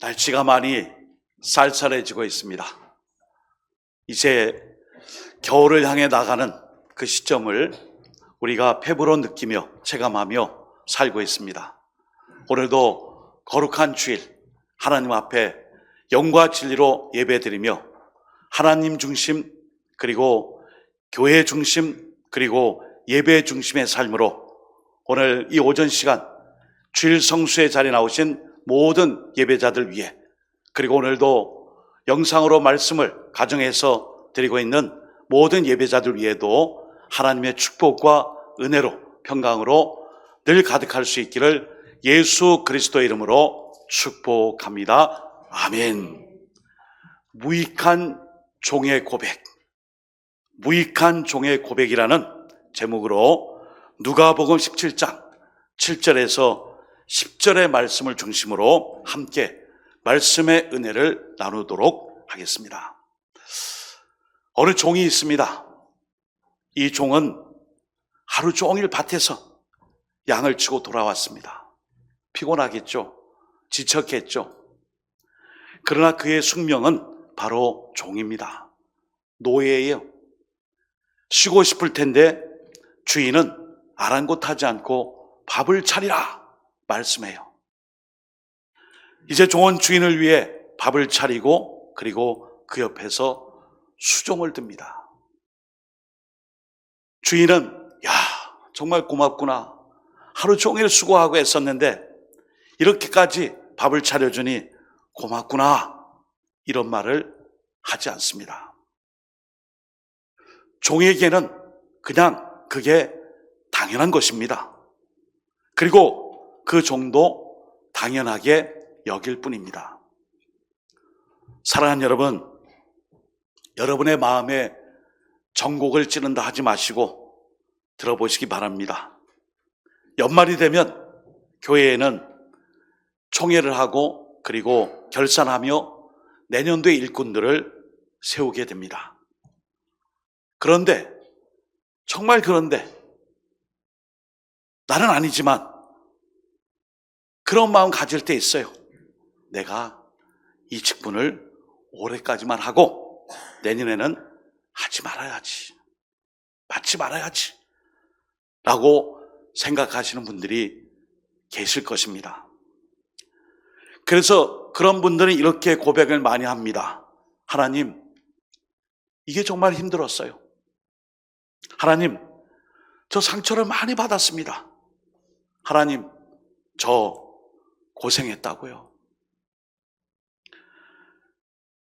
날씨가 많이 쌀쌀해지고 있습니다. 이제 겨울을 향해 나가는 그 시점을 우리가 패부로 느끼며 체감하며 살고 있습니다. 오늘도 거룩한 주일 하나님 앞에 영과 진리로 예배드리며 하나님 중심 그리고 교회 중심 그리고 예배 중심의 삶으로 오늘 이 오전 시간 주일 성수의 자리에 나오신 모든 예배자들 위해 그리고 오늘도 영상으로 말씀을 가정에서 드리고 있는 모든 예배자들 위에도 하나님의 축복과 은혜로 평강으로 늘 가득할 수 있기를 예수 그리스도의 이름으로 축복합니다. 아멘. 무익한 종의 고백, 무익한 종의 고백이라는 제목으로 누가복음 17장 7절에서 10절의 말씀을 중심으로 함께 말씀의 은혜를 나누도록 하겠습니다. 어느 종이 있습니다. 이 종은 하루 종일 밭에서 양을 치고 돌아왔습니다. 피곤하겠죠. 지쳤겠죠. 그러나 그의 숙명은 바로 종입니다. 노예예요. 쉬고 싶을 텐데 주인은 아랑곳하지 않고 밥을 차리라 말씀해요. 이제 종은 주인을 위해 밥을 차리고 그리고 그 옆에서 수종을 듭니다. 주인은 야 정말 고맙구나. 하루 종일 수고하고 애썼는데 이렇게까지 밥을 차려주니 고맙구나. 이런 말을 하지 않습니다. 종에게는 그냥 그게 당연한 것입니다. 그리고 그 종도 당연하게 여길 뿐입니다. 사랑하는 여러분, 여러분의 마음에 전곡을 찌른다 하지 마시고 들어보시기 바랍니다. 연말이 되면 교회에는 총회를 하고 그리고 결산하며 내년도의 일꾼들을 세우게 됩니다. 그런데 정말 그런데 나는 아니지만 그런 마음 가질 때 있어요. 내가 이 직분을 올해까지만 하고 내년에는 하지 말아야지. 받지 말아야지. 라고 생각하시는 분들이 계실 것입니다. 그래서 그런 분들은 이렇게 고백을 많이 합니다. 하나님, 이게 정말 힘들었어요. 하나님, 저 상처를 많이 받았습니다. 하나님, 저 고생했다고요.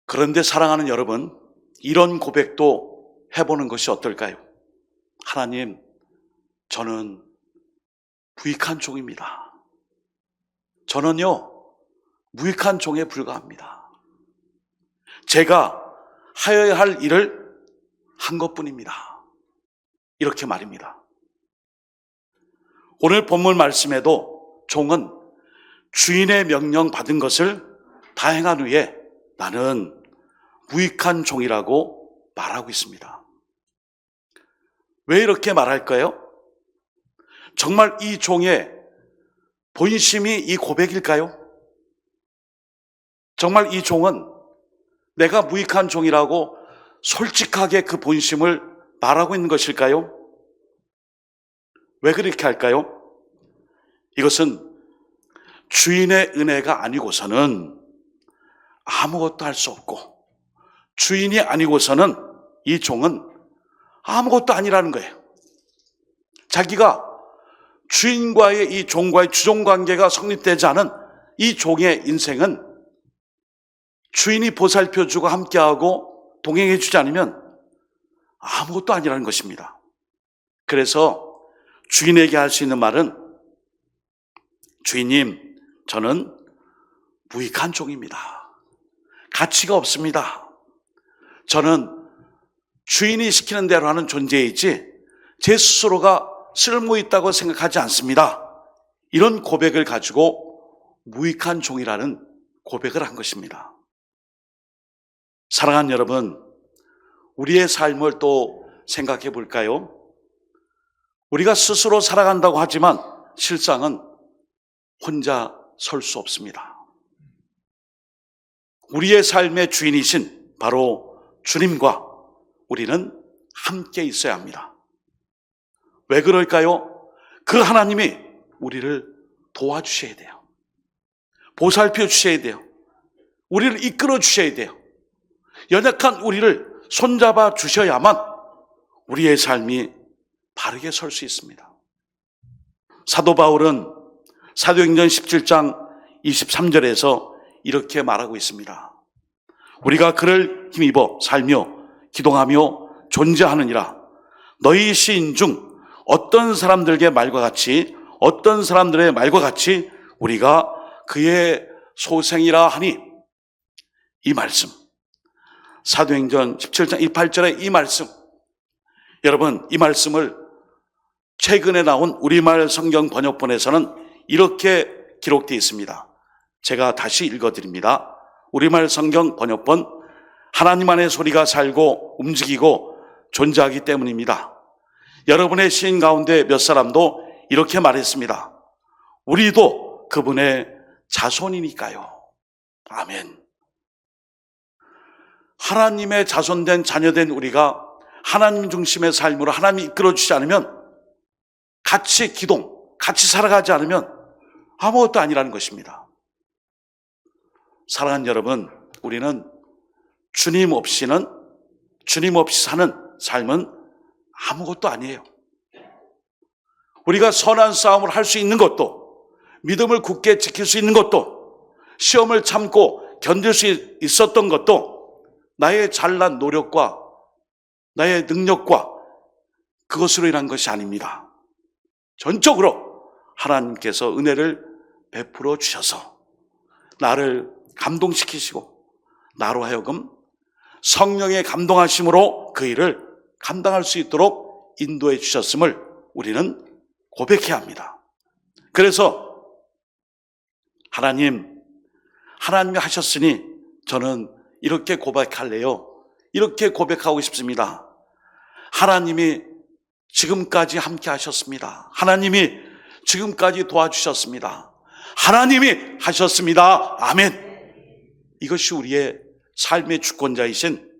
그런데 사랑하는 여러분, 이런 고백도 해보는 것이 어떨까요? 하나님, 저는 부익한 종입니다. 저는요, 무익한 종에 불과합니다. 제가 하여야 할 일을 한 것뿐입니다. 이렇게 말입니다. 오늘 본문 말씀에도 종은 주인의 명령 받은 것을 다 행한 후에 나는 무익한 종이라고 말하고 있습니다. 왜 이렇게 말할까요? 정말 이 종의 본심이 이 고백일까요? 정말 이 종은 내가 무익한 종이라고 솔직하게 그 본심을 말하고 있는 것일까요? 왜 그렇게 할까요? 이것은 주인의 은혜가 아니고서는 아무것도 할 수 없고 주인이 아니고서는 이 종은 아무것도 아니라는 거예요. 자기가 주인과의 이 종과의 주종관계가 성립되지 않은 이 종의 인생은 주인이 보살펴주고 함께하고 동행해주지 않으면 아무것도 아니라는 것입니다. 그래서 주인에게 할 수 있는 말은 주인님, 저는 무익한 종입니다. 가치가 없습니다. 저는 주인이 시키는 대로 하는 존재이지 제 스스로가 쓸모있다고 생각하지 않습니다. 이런 고백을 가지고 무익한 종이라는 고백을 한 것입니다. 사랑하는 여러분, 우리의 삶을 또 생각해 볼까요? 우리가 스스로 살아간다고 하지만 실상은 혼자 설 수 없습니다. 우리의 삶의 주인이신 바로 주님과 우리는 함께 있어야 합니다. 왜 그럴까요? 그 하나님이 우리를 도와주셔야 돼요. 보살펴 주셔야 돼요. 우리를 이끌어 주셔야 돼요. 연약한 우리를 손잡아 주셔야만 우리의 삶이 바르게 설 수 있습니다. 사도 바울은 사도행전 17장 23절에서 이렇게 말하고 있습니다. 우리가 그를 힘입어 살며 기동하며 존재하느니라. 너희 시인 중 어떤 사람들의 말과 같이 우리가 그의 소생이라 하니, 이 말씀, 사도행전 17장 28절의 이 말씀, 여러분, 이 말씀을 최근에 나온 우리말 성경 번역본에서는 이렇게 기록되어 있습니다. 제가 다시 읽어드립니다. 우리말 성경 번역본, 하나님 안의 소리가 살고 움직이고 존재하기 때문입니다. 여러분의 시인 가운데 몇 사람도 이렇게 말했습니다. 우리도 그분의 자손이니까요. 아멘. 하나님의 자손된 자녀된 우리가 하나님 중심의 삶으로 하나님이 이끌어주지 않으면, 같이 같이 살아가지 않으면 아무것도 아니라는 것입니다. 사랑하는 여러분, 우리는 주님 없이 사는 삶은 아무것도 아니에요. 우리가 선한 싸움을 할 수 있는 것도, 믿음을 굳게 지킬 수 있는 것도, 시험을 참고 견딜 수 있었던 것도 나의 잘난 노력과 나의 능력과 그것으로 인한 것이 아닙니다. 전적으로 하나님께서 은혜를 베풀어 주셔서 나를 감동시키시고 나로 하여금 성령의 감동하심으로 그 일을 감당할 수 있도록 인도해 주셨음을 우리는 고백해야 합니다. 그래서 하나님이 하셨으니 저는 이렇게 고백할래요. 이렇게 고백하고 싶습니다. 하나님이 지금까지 함께 하셨습니다. 하나님이 지금까지 도와주셨습니다. 하나님이 하셨습니다. 아멘. 이것이 우리의 삶의 주권자이신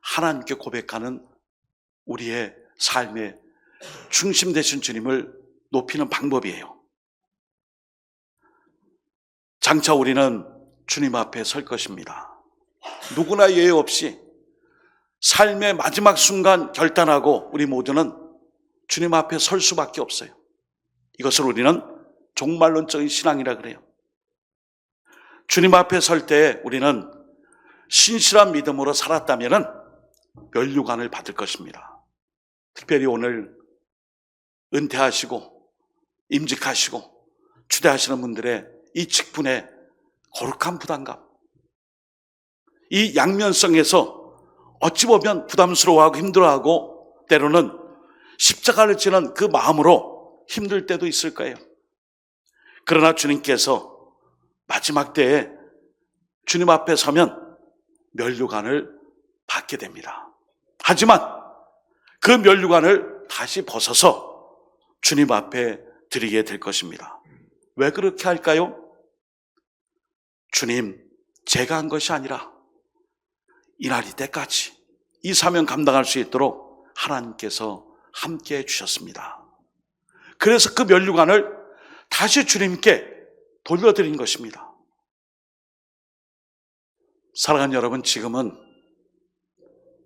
하나님께 고백하는 우리의 삶의 중심 되신 주님을 높이는 방법이에요. 장차 우리는 주님 앞에 설 것입니다. 누구나 예외 없이 삶의 마지막 순간 결단하고 우리 모두는 주님 앞에 설 수밖에 없어요. 이것을 우리는 종말론적인 신앙이라 그래요. 주님 앞에 설 때 우리는 신실한 믿음으로 살았다면 면류관을 받을 것입니다. 특별히 오늘 은퇴하시고 임직하시고 추대하시는 분들의 이 직분의 거룩한 부담감, 이 양면성에서 어찌 보면 부담스러워하고 힘들어하고 때로는 십자가를 지는 그 마음으로 힘들 때도 있을 거예요. 그러나 주님께서 마지막 때에 주님 앞에 서면 면류관을 받게 됩니다. 하지만 그 면류관을 다시 벗어서 주님 앞에 드리게 될 것입니다. 왜 그렇게 할까요? 주님, 제가 한 것이 아니라 이날이 때까지 이 사명 감당할 수 있도록 하나님께서 함께 해주셨습니다. 그래서 그 면류관을 다시 주님께 돌려드린 것입니다. 사랑하는 여러분, 지금은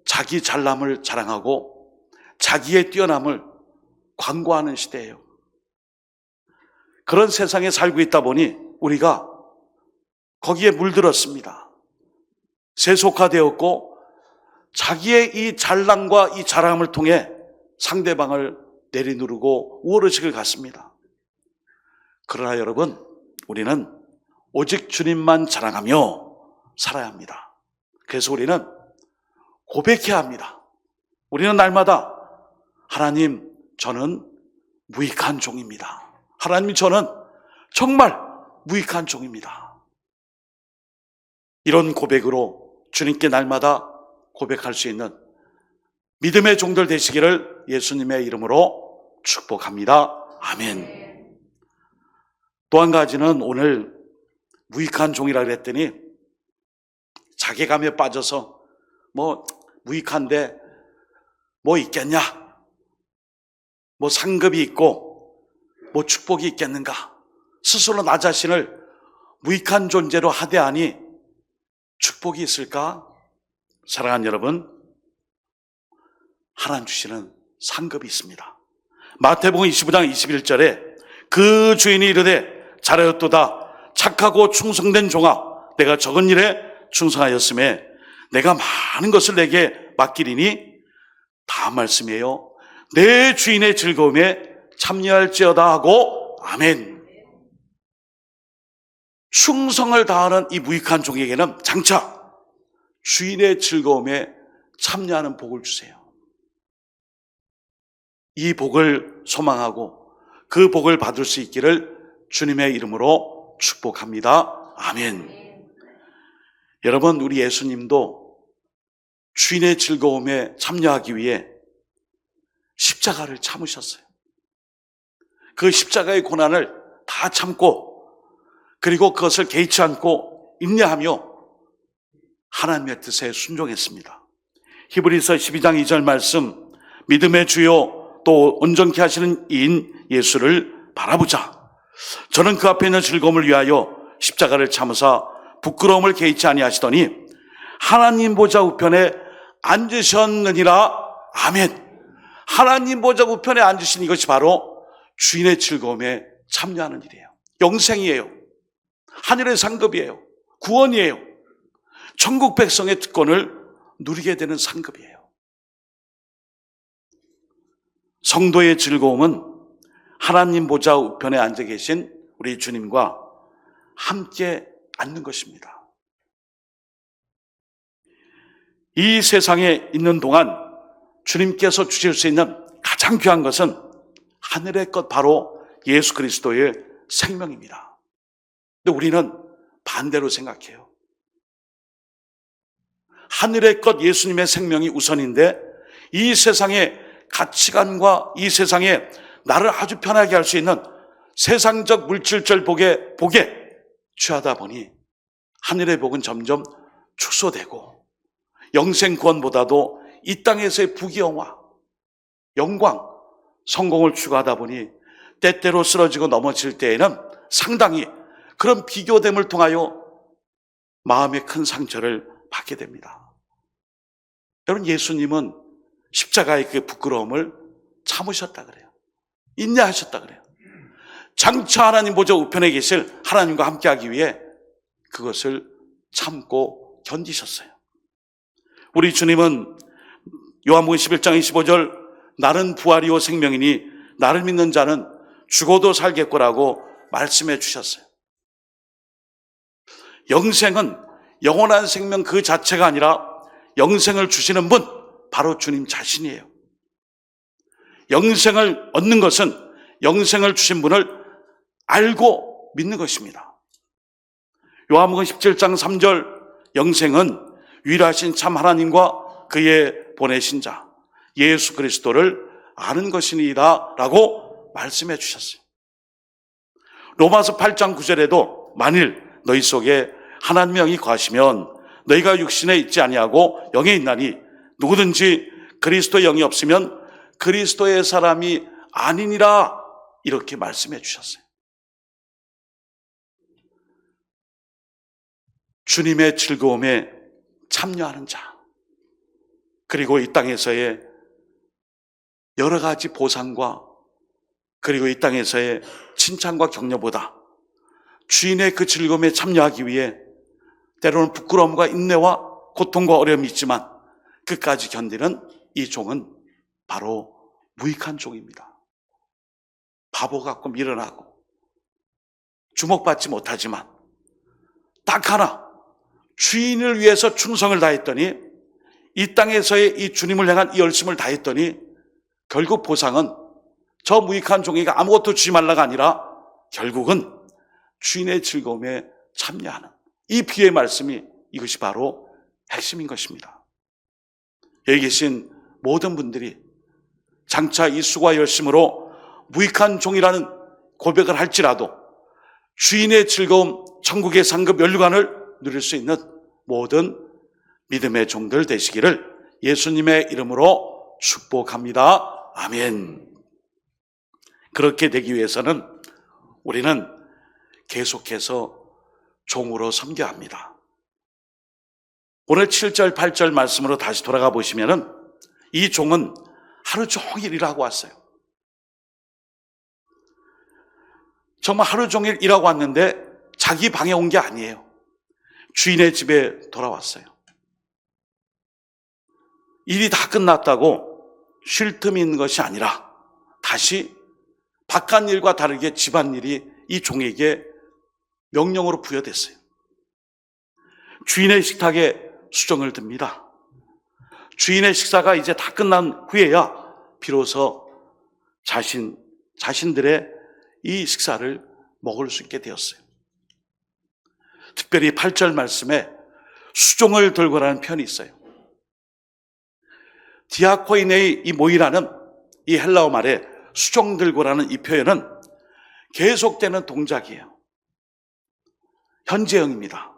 자기 잘남을 자랑하고 자기의 뛰어남을 광고하는 시대예요. 그런 세상에 살고 있다 보니 우리가 거기에 물들었습니다. 세속화되었고 자기의 이 잘남과 이 자랑을 통해 상대방을 내리누르고 우월의식을 갖습니다. 그러나 여러분, 우리는 오직 주님만 자랑하며 살아야 합니다. 그래서 우리는 고백해야 합니다. 우리는 날마다 하나님, 저는 무익한 종입니다. 하나님, 저는 정말 무익한 종입니다. 이런 고백으로 주님께 날마다 고백할 수 있는 믿음의 종들 되시기를 예수님의 이름으로 축복합니다. 아멘. 또 한 가지는 오늘 무익한 종이라 그랬더니 자괴감에 빠져서 뭐 무익한데 뭐 있겠냐? 뭐 상급이 있고 뭐 축복이 있겠는가? 스스로 나 자신을 무익한 존재로 하되하니 축복이 있을까? 사랑하는 여러분, 하나님 주시는 상급이 있습니다. 마태복음 25장 21절에 그 주인이 이르되 잘하였도다 착하고 충성된 종아 내가 적은 일에 충성하였음에 내가 많은 것을 내게 맡기리니 다음 말씀이에요. 내 주인의 즐거움에 참여할지어다 하고 아멘. 충성을 다하는 이 무익한 종에게는 장차 주인의 즐거움에 참여하는 복을 주세요. 이 복을 소망하고 그 복을 받을 수 있기를 주님의 이름으로 축복합니다. 아멘. 여러분, 우리 예수님도 주인의 즐거움에 참여하기 위해 십자가를 참으셨어요. 그 십자가의 고난을 다 참고 그리고 그것을 개의치 않고 인내하며 하나님의 뜻에 순종했습니다. 히브리서 12장 2절 말씀, 믿음의 주요 또 온전케 하시는 이인 예수를 바라보자. 저는 그 앞에 있는 즐거움을 위하여 십자가를 참으사 부끄러움을 개의치 아니하시더니 하나님 보좌 우편에 앉으셨느니라. 아멘. 하나님 보좌 우편에 앉으신 이것이 바로 주인의 즐거움에 참여하는 일이에요. 영생이에요. 하늘의 상급이에요. 구원이에요. 천국 백성의 특권을 누리게 되는 상급이에요. 성도의 즐거움은 하나님 보좌 우편에 앉아 계신 우리 주님과 함께 앉는 것입니다. 이 세상에 있는 동안 주님께서 주실 수 있는 가장 귀한 것은 하늘의 것, 바로 예수 그리스도의 생명입니다. 근데 우리는 반대로 생각해요. 하늘의 것 예수님의 생명이 우선인데 이 세상의 가치관과 이 세상에 나를 아주 편하게 할 수 있는 세상적 물질적 복에 취하다 보니 하늘의 복은 점점 축소되고 영생 구원보다도 이 땅에서의 부귀영화, 영광, 성공을 추구하다 보니 때때로 쓰러지고 넘어질 때에는 상당히 그런 비교됨을 통하여 마음의 큰 상처를 받게 됩니다. 여러분, 예수님은 십자가의 그 부끄러움을 참으셨다 그래요. 인내하셨다 그래요. 장차 하나님 보좌 우편에 계실 하나님과 함께하기 위해 그것을 참고 견디셨어요. 우리 주님은 요한복음 11장 25절 나는 부활이요 생명이니 나를 믿는 자는 죽어도 살겠고라고 말씀해 주셨어요. 영생은 영원한 생명 그 자체가 아니라 영생을 주시는 분, 바로 주님 자신이에요. 영생을 얻는 것은 영생을 주신 분을 알고 믿는 것입니다. 요한복음 17장 3절 영생은 유일하신 참 하나님과 그의 보내신 자 예수 그리스도를 아는 것이니이다 라고 말씀해 주셨어요. 로마서 8장 9절에도 만일 너희 속에 하나님의 영이 거하시면 너희가 육신에 있지 아니하고 영에 있나니 누구든지 그리스도의 영이 없으면 그리스도의 사람이 아니니라, 이렇게 말씀해 주셨어요. 주님의 즐거움에 참여하는 자, 그리고 이 땅에서의 여러 가지 보상과 그리고 이 땅에서의 칭찬과 격려보다 주인의 그 즐거움에 참여하기 위해 때로는 부끄러움과 인내와 고통과 어려움이 있지만 끝까지 견디는 이 종은 바로 무익한 종입니다. 바보 같고 미련하고 주목받지 못하지만 딱 하나 주인을 위해서 충성을 다했더니 이 땅에서의 이 주님을 향한 이 열심을 다했더니 결국 보상은 저 무익한 종에게 아무것도 주지 말라가 아니라 결국은 주인의 즐거움에 참여하는 이 비유의 말씀이 이것이 바로 핵심인 것입니다. 여기 계신 모든 분들이 장차 이 수고와 열심으로 무익한 종이라는 고백을 할지라도 주인의 즐거움, 천국의 상급 연류관을 누릴 수 있는 모든 믿음의 종들 되시기를 예수님의 이름으로 축복합니다. 아멘. 그렇게 되기 위해서는 우리는 계속해서 종으로 섬겨야 합니다. 오늘 7절, 8절 말씀으로 다시 돌아가 보시면은 이 종은 하루 종일 일하고 왔어요. 정말 하루 종일 일하고 왔는데 자기 방에 온 게 아니에요. 주인의 집에 돌아왔어요. 일이 다 끝났다고 쉴 틈이 있는 것이 아니라 다시 바깥 일과 다르게 집안일이 이 종에게 명령으로 부여됐어요. 주인의 식탁에 수정을 듭니다. 주인의 식사가 이제 다 끝난 후에야 비로소 자신들의 이 식사를 먹을 수 있게 되었어요. 특별히 8절 말씀에 수종을 들고라는 표현이 있어요. 디아코이네의 이 모이라는 이 헬라어 말에 수종 들고라는 이 표현은 계속되는 동작이에요. 현재형입니다.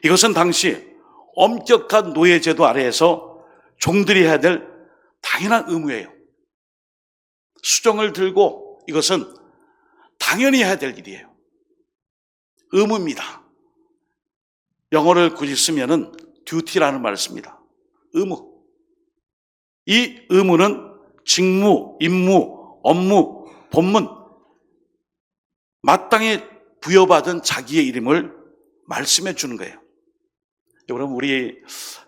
이것은 당시 엄격한 노예제도 아래에서 종들이 해야 될 당연한 의무예요. 수종을 들고 이것은 당연히 해야 될 일이에요. 의무입니다. 영어를 굳이 쓰면은 duty라는 말을 씁니다. 의무. 이 의무는 직무, 임무, 업무, 본문, 마땅히 부여받은 자기의 이름을 말씀해 주는 거예요. 여러분, 우리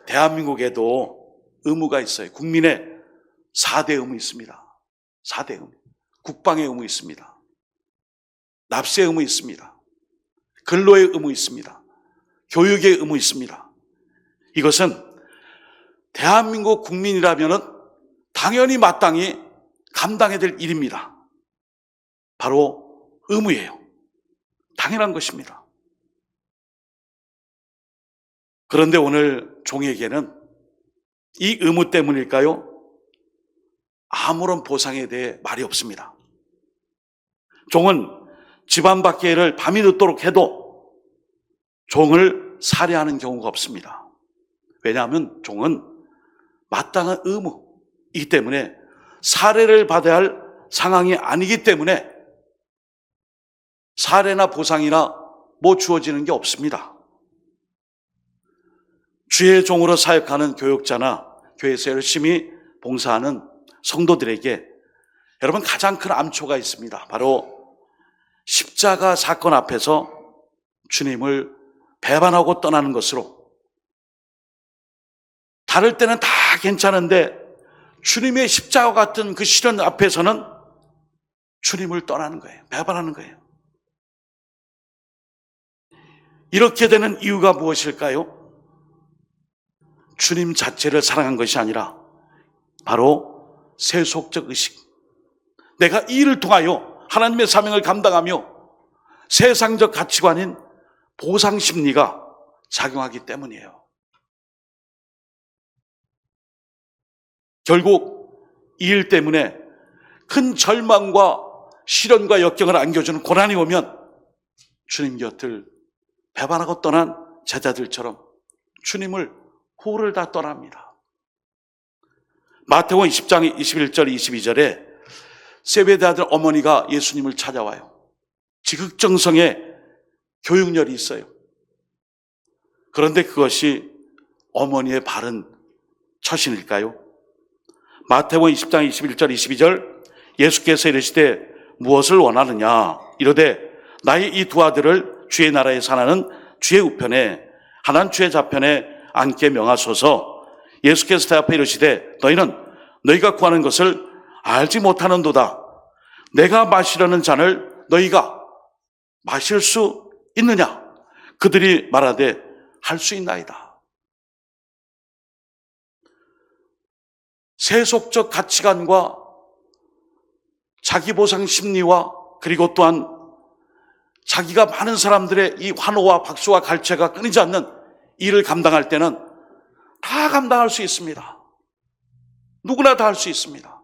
대한민국에도 의무가 있어요. 국민의 4대 의무 있습니다. 4대 의무. 국방의 의무 있습니다. 납세 의무 있습니다. 근로의 의무 있습니다. 교육의 의무 있습니다. 이것은 대한민국 국민이라면 당연히 마땅히 감당해야 될 일입니다. 바로 의무예요. 당연한 것입니다. 그런데 오늘 종에게는 이 의무 때문일까요? 아무런 보상에 대해 말이 없습니다. 종은 집안 밖의 일을 밤이 늦도록 해도 종을 살해하는 경우가 없습니다. 왜냐하면 종은 마땅한 의무이기 때문에 살해를 받아야 할 상황이 아니기 때문에 살해나 보상이나 뭐 주어지는 게 없습니다. 주의 종으로 사역하는 교육자나 교회에서 열심히 봉사하는 성도들에게 여러분 가장 큰 암초가 있습니다. 바로 십자가 사건 앞에서 주님을 배반하고 떠나는 것으로, 다를 때는 다 괜찮은데 주님의 십자가 같은 그 시련 앞에서는 주님을 떠나는 거예요. 배반하는 거예요. 이렇게 되는 이유가 무엇일까요? 주님 자체를 사랑한 것이 아니라 바로 세속적 의식, 내가 이 일을 통하여 하나님의 사명을 감당하며 세상적 가치관인 보상 심리가 작용하기 때문이에요. 결국 이 일 때문에 큰 절망과 시련과 역경을 안겨주는 고난이 오면 주님 곁을 배반하고 떠난 제자들처럼 주님을 후를 다 떠납니다. 마태복음 20장 21절 22절에 세베대 아들 어머니가 예수님을 찾아와요. 지극정성의 교육열이 있어요. 그런데 그것이 어머니의 바른 처신일까요? 마태복음 20장 21절 22절 예수께서 이르시되 무엇을 원하느냐 이르되 나의 이 두 아들을 주의 나라에 사나는 주의 우편에 하나는 주의 좌편에 앉게 명하소서. 예수께서 대답해 이르시되 너희는 너희가 구하는 것을 알지 못하는도다. 내가 마시려는 잔을 너희가 마실 수 있느냐? 그들이 말하되 할 수 있나이다. 세속적 가치관과 자기보상 심리와 그리고 또한 자기가 많은 사람들의 이 환호와 박수와 갈채가 끊이지 않는 일을 감당할 때는 다 감당할 수 있습니다. 누구나 다 할 수 있습니다.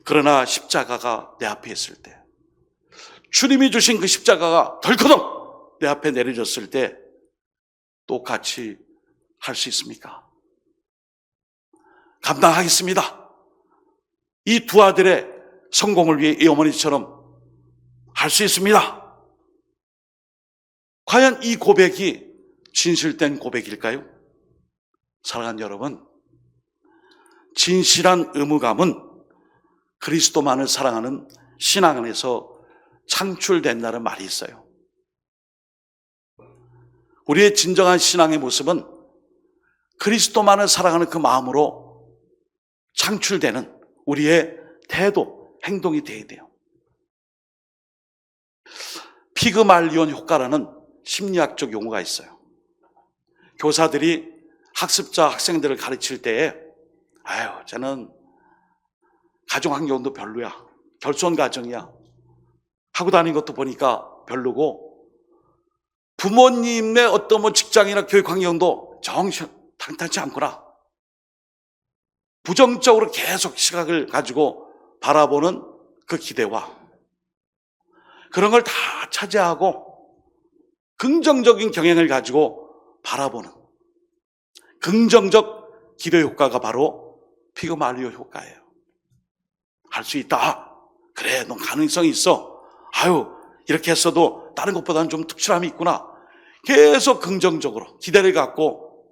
그러나 십자가가 내 앞에 있을 때, 주님이 주신 그 십자가가 덜커덩 내 앞에 내려졌을 때 똑같이 할 수 있습니까? 감당하겠습니다. 이 두 아들의 성공을 위해 이 어머니처럼 할 수 있습니다. 과연 이 고백이 진실된 고백일까요? 사랑하는 여러분, 진실한 의무감은 그리스도만을 사랑하는 신앙 안에서 창출된다는 말이 있어요. 우리의 진정한 신앙의 모습은 그리스도만을 사랑하는 그 마음으로 창출되는 우리의 태도, 행동이 되어야 돼요. 피그말리온 효과라는 심리학적 용어가 있어요. 교사들이 학습자, 학생들을 가르칠 때에 쟤는 가정환경도 별로야, 결손 가정이야 하고 다니는 것도 보니까 별로고, 부모님의 어떤 직장이나 교육 환경도 당탄치 않구나, 부정적으로 계속 시각을 가지고 바라보는 그 기대와 그런 걸 다 차지하고 긍정적인 경향을 가지고 바라보는 긍정적 기대 효과가 바로 피그말리오 효과예요. 할 수 있다. 그래, 넌 가능성이 있어. 이렇게 했어도 다른 것보다는 좀 특출함이 있구나. 계속 긍정적으로 기대를 갖고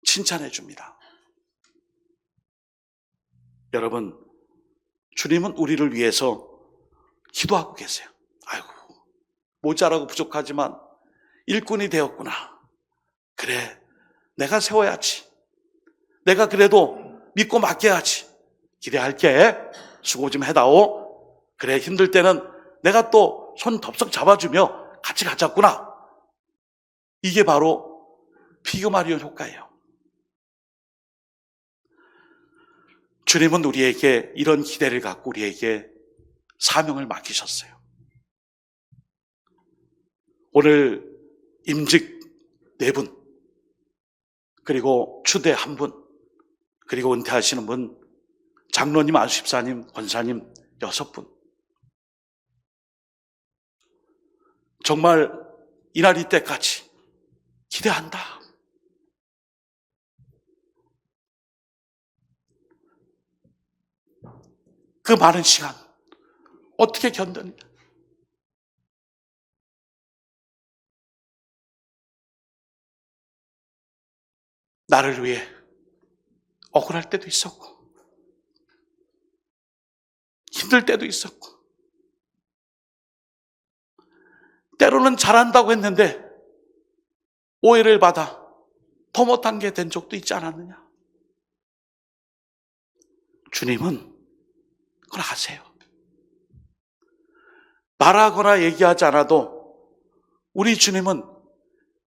칭찬해 줍니다. 여러분, 주님은 우리를 위해서 기도하고 계세요. 모자라고 부족하지만 일꾼이 되었구나. 그래, 내가 세워야지. 내가 그래도 믿고 맡겨야지. 기대할게. 수고 좀 해다오. 그래, 힘들 때는 내가 또 손 덥석 잡아주며 같이 가자꾸나. 이게 바로 피그말리온 효과예요. 주님은 우리에게 이런 기대를 갖고 우리에게 사명을 맡기셨어요. 오늘 임직 4분, 그리고 추대 1분, 그리고 은퇴하시는 분, 장로님, 안수집사님, 권사님 6분. 정말 이날 이때까지 기대한다. 그 많은 시간 어떻게 견뎠냐? 나를 위해 억울할 때도 있었고 힘들 때도 있었고 때로는 잘한다고 했는데 오해를 받아 더 못한 게 된 적도 있지 않았느냐? 주님은 그걸 아세요. 말하거나 얘기하지 않아도 우리 주님은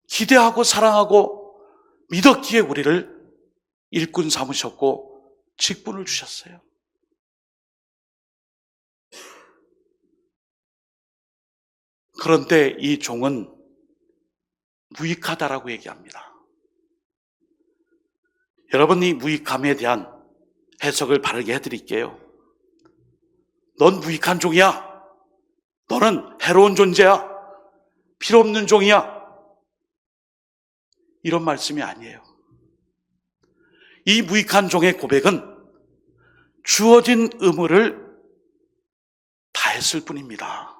기대하고 사랑하고 믿었기에 우리를 일꾼 삼으셨고 직분을 주셨어요. 그런데 이 종은 무익하다라고 얘기합니다. 여러분, 이 무익함에 대한 해석을 바르게 해드릴게요. 넌 무익한 종이야. 너는 해로운 존재야. 필요 없는 종이야. 이런 말씀이 아니에요. 이 무익한 종의 고백은 주어진 의무를 다했을 뿐입니다.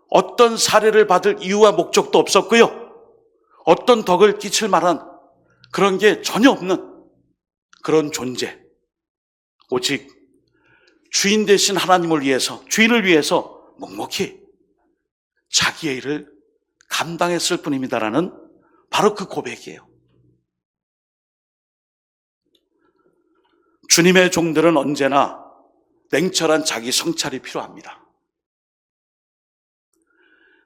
어떤 사례를 받을 이유와 목적도 없었고요. 어떤 덕을 끼칠 만한 그런 게 전혀 없는 그런 존재. 오직 주인 되신 하나님을 위해서, 주인을 위해서 묵묵히 자기의 일을 감당했을 뿐입니다라는 바로 그 고백이에요. 주님의 종들은 언제나 냉철한 자기 성찰이 필요합니다.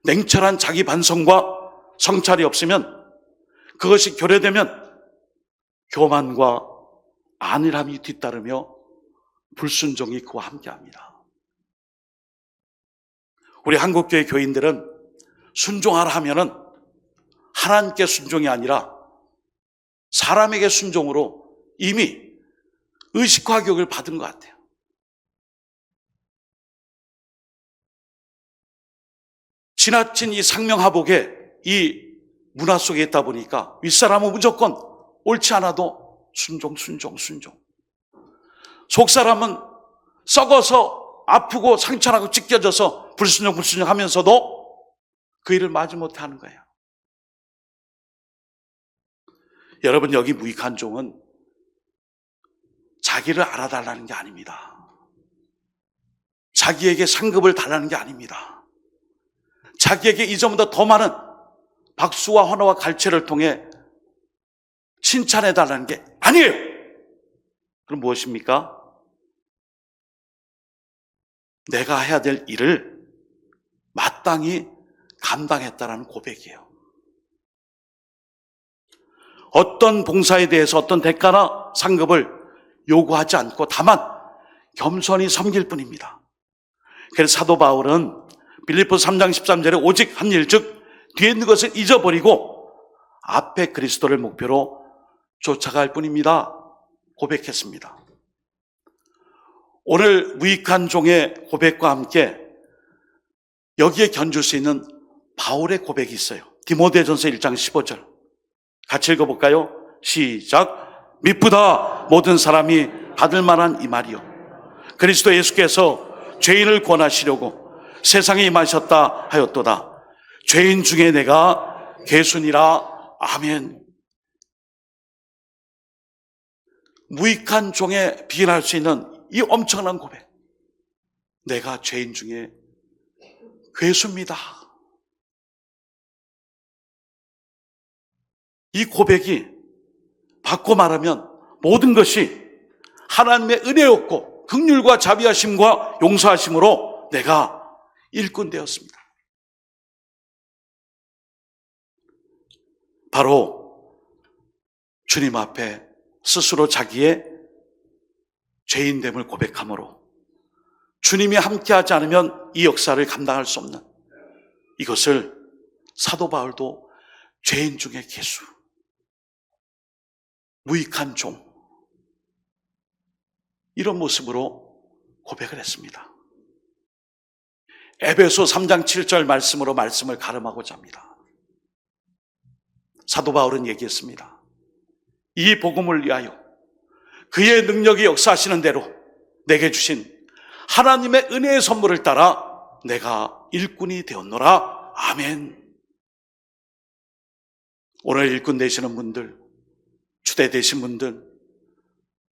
냉철한 자기 반성과 성찰이 없으면, 그것이 교례되면 교만과 안일함이 뒤따르며 불순종이 그와 함께합니다. 우리 한국교회 교인들은 순종하라 하면은 하나님께 순종이 아니라 사람에게 순종으로 이미 의식화 교육을 받은 것 같아요. 지나친 이 상명하복에 이 문화 속에 있다 보니까 윗사람은 무조건 옳지 않아도 순종. 속사람은 썩어서 아프고 상처나고 찢겨져서 불순종 하면서도 그 일을 마지 못하는 거예요. 여러분, 여기 무익한 종은 자기를 알아달라는 게 아닙니다. 자기에게 상급을 달라는 게 아닙니다. 자기에게 이전보다 더 많은 박수와 환호와 갈채를 통해 칭찬해 달라는 게 아니에요. 그럼 무엇입니까? 내가 해야 될 일을 마땅히 감당했다라는 고백이에요. 어떤 봉사에 대해서 어떤 대가나 상급을 요구하지 않고 다만 겸손히 섬길 뿐입니다. 그래서 사도 바울은 빌립보서 3장 13절에 오직 한 일, 즉 뒤에 있는 것을 잊어버리고 앞에 그리스도를 목표로 쫓아갈 뿐입니다. 고백했습니다. 오늘 무익한 종의 고백과 함께 여기에 견줄 수 있는 바울의 고백이 있어요. 디모데전서 1장 15절 같이 읽어볼까요? 시작. 미쁘다 모든 사람이 받을 만한 이 말이요 그리스도 예수께서 죄인을 구원하시려고 세상에 임하셨다 하였도다. 죄인 중에 내가 괴순이라. 아멘. 무익한 종에 비견할 수 있는 이 엄청난 고백. 내가 죄인 중에 괴수입니다. 이 고백이 바꿔 말하면 모든 것이 하나님의 은혜였고 긍휼과 자비하심과 용서하심으로 내가 일꾼 되었습니다. 바로 주님 앞에 스스로 자기의 죄인됨을 고백함으로 주님이 함께하지 않으면 이 역사를 감당할 수 없는, 이것을 사도 바울도 죄인 중에 괴수, 무익한 종, 이런 모습으로 고백을 했습니다. 에베소 3장 7절 말씀으로 말씀을 가름하고자 합니다. 사도 바울은 얘기했습니다. 이 복음을 위하여 그의 능력이 역사하시는 대로 내게 주신 하나님의 은혜의 선물을 따라 내가 일꾼이 되었노라. 아멘. 오늘 일꾼 되시는 분들, 주대 되신 분들,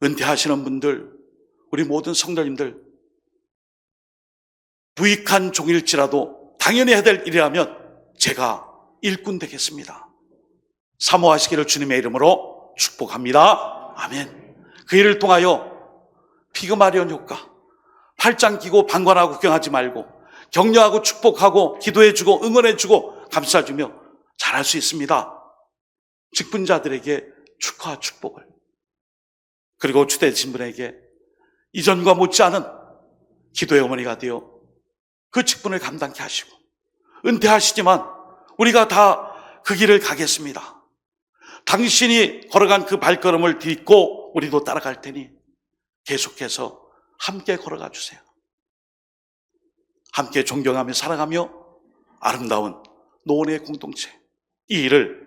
은퇴하시는 분들, 우리 모든 성도님들, 무익한 종일지라도 당연히 해야 될 일이라면 제가 일꾼 되겠습니다. 사모하시기를 주님의 이름으로 축복합니다. 아멘. 그 일을 통하여 피그마리온 효과, 팔짱 끼고 방관하고 구경하지 말고 격려하고 축복하고 기도해주고 응원해주고 감싸주며 잘할 수 있습니다. 직분자들에게 축하와 축복을, 그리고 주대신 분에게 이전과 못지않은 기도의 어머니가 되어 그 직분을 감당케 하시고, 은퇴하시지만 우리가 다 그 길을 가겠습니다. 당신이 걸어간 그 발걸음을 딛고 우리도 따라갈 테니 계속해서 함께 걸어가 주세요. 함께 존경하며 사랑하며 아름다운 노원의 공동체, 이 일을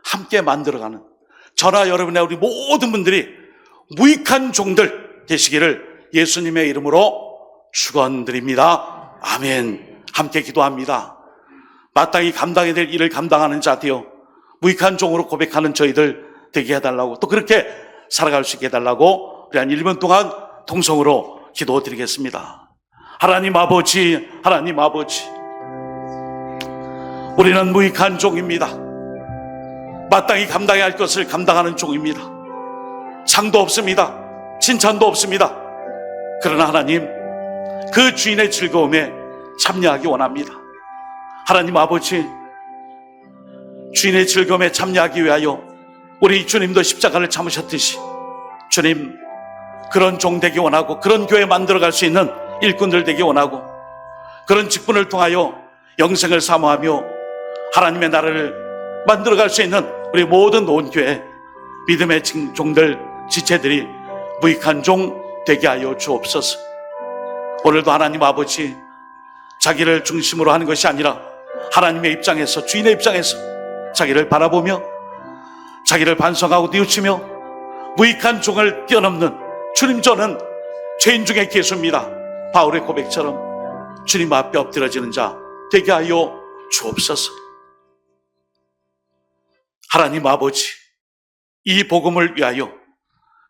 함께 만들어가는 저나 여러분의 우리 모든 분들이 무익한 종들 되시기를 예수님의 이름으로 축원드립니다. 아멘. 함께 기도합니다. 마땅히 감당해야 될 일을 감당하는 자 되어 무익한 종으로 고백하는 저희들 되게 해달라고, 또 그렇게 살아갈 수 있게 해달라고 우리 한 1분 동안 통성으로 기도드리겠습니다. 하나님 아버지, 하나님 아버지, 우리는 무익한 종입니다. 마땅히 감당해야 할 것을 감당하는 종입니다. 상도 없습니다. 칭찬도 없습니다. 그러나 하나님, 그 주인의 즐거움에 참여하기 원합니다. 하나님 아버지, 주인의 즐거움에 참여하기 위하여 우리 주님도 십자가를 참으셨듯이 주님, 그런 종 되기 원하고 그런 교회 만들어갈 수 있는 일꾼들 되기 원하고 그런 직분을 통하여 영생을 사모하며 하나님의 나라를 만들어갈 수 있는 우리 모든 노원교회 믿음의 종들, 지체들이 무익한 종 되게 하여 주옵소서. 오늘도 하나님 아버지, 자기를 중심으로 하는 것이 아니라 하나님의 입장에서, 주인의 입장에서 자기를 바라보며 자기를 반성하고 뉘우치며 무익한 종을 뛰어넘는 주님, 저는 죄인 중에 괴수입니다. 바울의 고백처럼 주님 앞에 엎드려지는 자 되게 하여 주옵소서. 하나님 아버지, 이 복음을 위하여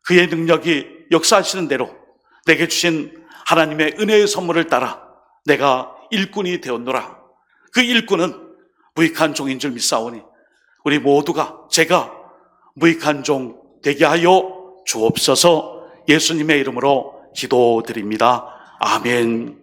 그의 능력이 역사하시는 대로 내게 주신 하나님의 은혜의 선물을 따라 내가 일꾼이 되었노라. 그 일꾼은 무익한 종인 줄 믿사오니 우리 모두가, 제가 무익한 종 되게 하여 주옵소서. 예수님의 이름으로 기도드립니다. 아멘.